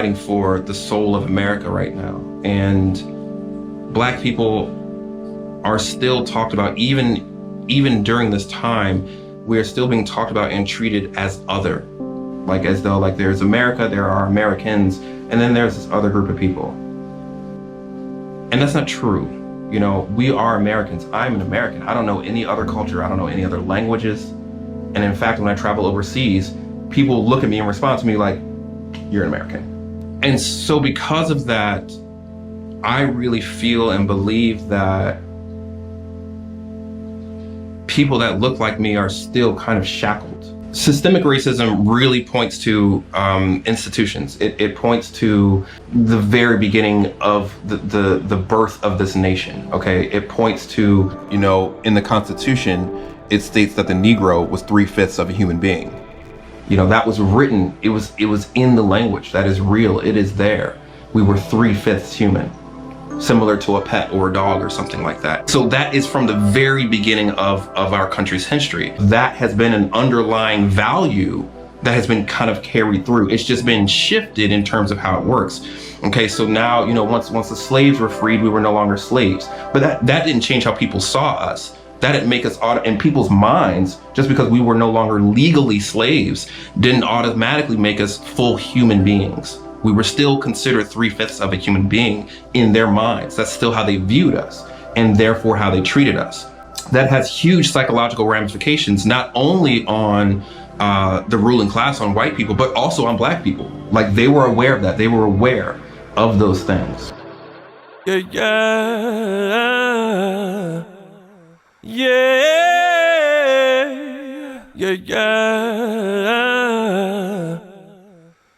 fighting for the soul of America right now. And Black people are still talked about, even during this time, we are still being talked about and treated as other. Like as though like there's America, there are Americans, and then there's this other group of people. And that's not true. You know, we are Americans. I'm an American. I don't know any other culture. I don't know any other languages. And in fact, when I travel overseas, people look at me and respond to me like, you're an American. And so because of that, I really feel and believe that people that look like me are still kind of shackled. Systemic racism really points to institutions. It points to the very beginning of the birth of this nation, okay? It points to, you know, in the Constitution, it states that the Negro was 3/5 of a human being. You know, that was written, it was in the language. That is real, it is there. We were 3/5 human, similar to a pet or a dog or something like that. So that is from the very beginning of our country's history. That has been an underlying value that has been kind of carried through. It's just been shifted in terms of how it works. Okay, so now, you know, once the slaves were freed, we were no longer slaves. But that didn't change how people saw us. That didn't make us, in people's minds, just because we were no longer legally slaves, didn't automatically make us full human beings. We were still considered 3/5 of a human being in their minds. That's still how they viewed us, and therefore how they treated us. That has huge psychological ramifications, not only on the ruling class, on white people, but also on Black people. Like, they were aware of that. They were aware of those things. Yeah, yeah, yeah, yeah,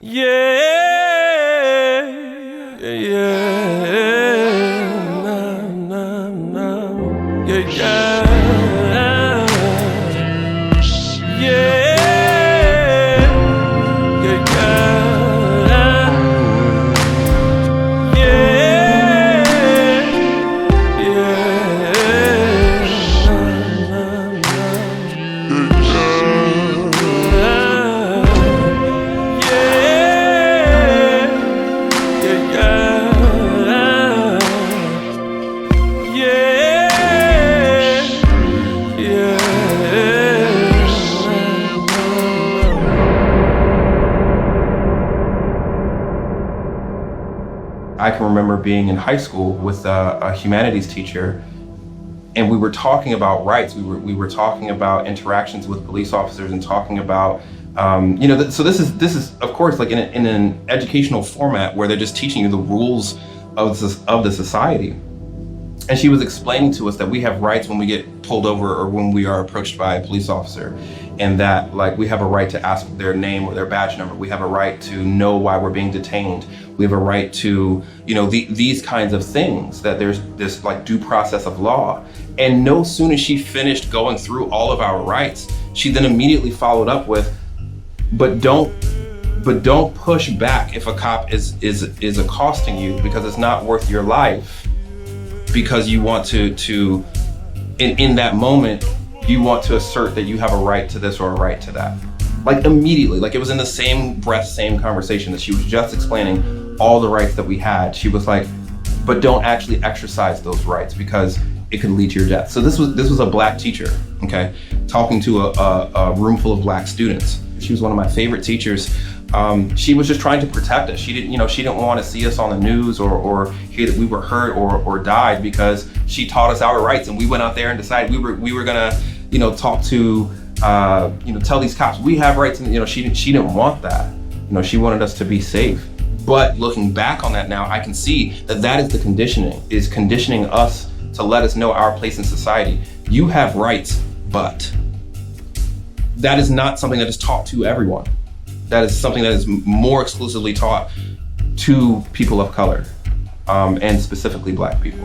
yeah, yeah, yeah, nah, nah, nah, yeah, yeah, yeah. I can remember being in high school with a humanities teacher, and we were talking about rights. We were talking about interactions with police officers and talking about, you know, so this is of course like in an educational format where they're just teaching you the rules of the society. And she was explaining to us that we have rights when we get pulled over or when we are approached by a police officer, and that like we have a right to ask their name or their badge number. We have a right to know why we're being detained. We have a right to, you know, these kinds of things, that there's this like due process of law. And no sooner as she finished going through all of our rights, she then immediately followed up with, but don't push back if a cop is accosting you, because it's not worth your life. Because you want to in that moment, you want to assert that you have a right to this or a right to that. Like immediately, like it was in the same breath, same conversation that she was just explaining all the rights that we had. She was like, but don't actually exercise those rights because it could lead to your death. So this was a Black teacher, okay, talking to a room full of Black students. She was one of my favorite teachers. She was just trying to protect us. She didn't want to see us on the news or hear that we were hurt or died, because she taught us our rights, and we went out there and decided we were gonna, you know, talk to, you know, tell these cops we have rights, and you know, she didn't want that. You know, she wanted us to be safe. But looking back on that now, I can see that is the conditioning us to let us know our place in society. You have rights, but that is not something that is taught to everyone. That is something that is more exclusively taught to people of color, and specifically Black people.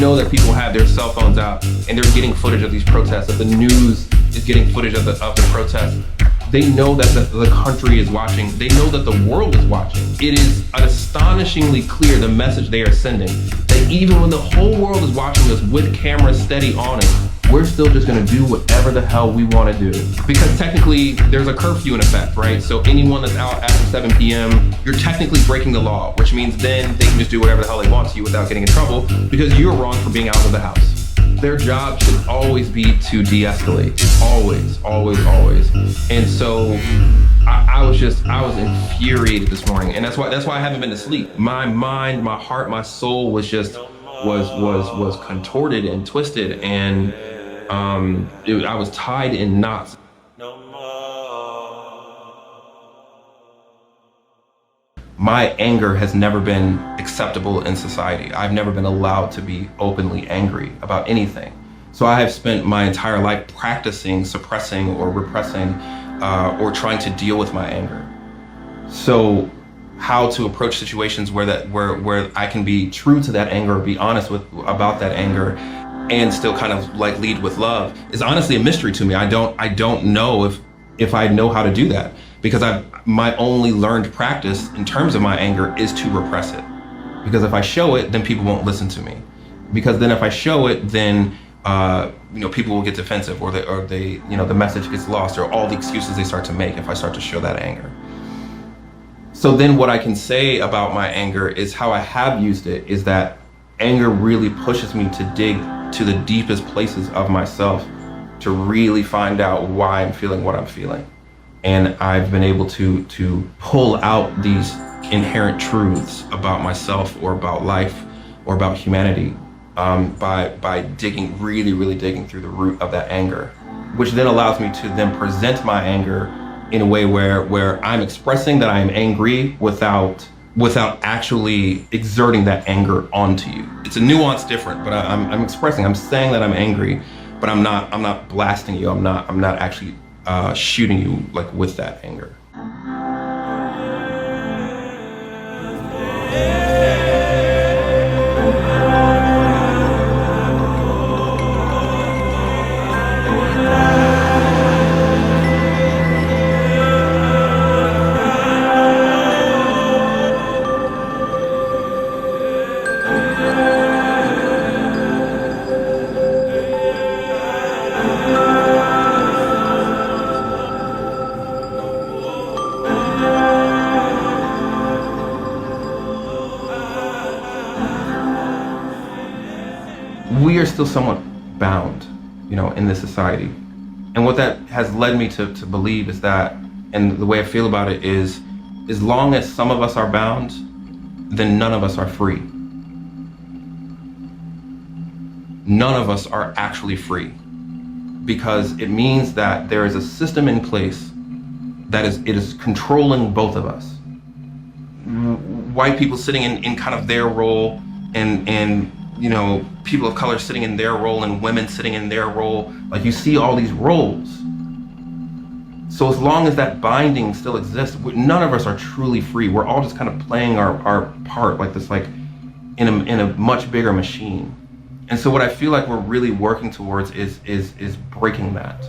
know that people have their cell phones out and they're getting footage of these protests, that the news is getting footage of the protests. They know that the country is watching. They know that the world is watching. It is astonishingly clear the message they are sending, that even when the whole world is watching us with cameras steady on us, we're still just gonna do whatever the hell we wanna do. Because technically, there's a curfew in effect, right? So anyone that's out after 7 p.m., you're technically breaking the law, which means then they can just do whatever the hell they want to you without getting in trouble because you're wrong for being out of the house. Their job should always be to de-escalate. Always, always, always. And so I was infuriated this morning. And that's why I haven't been to sleep. My mind, my heart, my soul was just, was contorted and twisted. And I was tied in knots. My anger has never been acceptable in society. I've never been allowed to be openly angry about anything. So I have spent my entire life practicing suppressing or repressing or trying to deal with my anger. So how to approach situations where I can be true to that anger, be honest about that anger, and still kind of like lead with love is honestly a mystery to me. I don't know if I know how to do that, because my only learned practice in terms of my anger is to repress it. Because if I show it, then people won't listen to me. Because then if I show it, then people will get defensive, or they the message gets lost, or all the excuses they start to make if I start to show that anger. So then what I can say about my anger is how I have used it is that anger really pushes me to dig to the deepest places of myself to really find out why I'm feeling what I'm feeling. And I've been able to pull out these inherent truths about myself or about life or about humanity by digging, really digging through the root of that anger, which then allows me to then present my anger in a way where I'm expressing that I am angry without actually exerting that anger onto you. It's a nuance different, but I'm saying that I'm angry, but I'm not blasting you. I'm not actually shooting you like with that anger. We are still somewhat bound, in this society. And what that has led me to believe is that, and the way I feel about it is, as long as some of us are bound, then none of us are free. None of us are actually free, because it means that there is a system in place that is controlling both of us. White people sitting in kind of their role, and people of color sitting in their role, and women sitting in their role. Like, you see all these roles. So as long as that binding still exists, none of us are truly free. We're all just kind of playing our part like this, like in a much bigger machine. And so what I feel like we're really working towards is breaking that.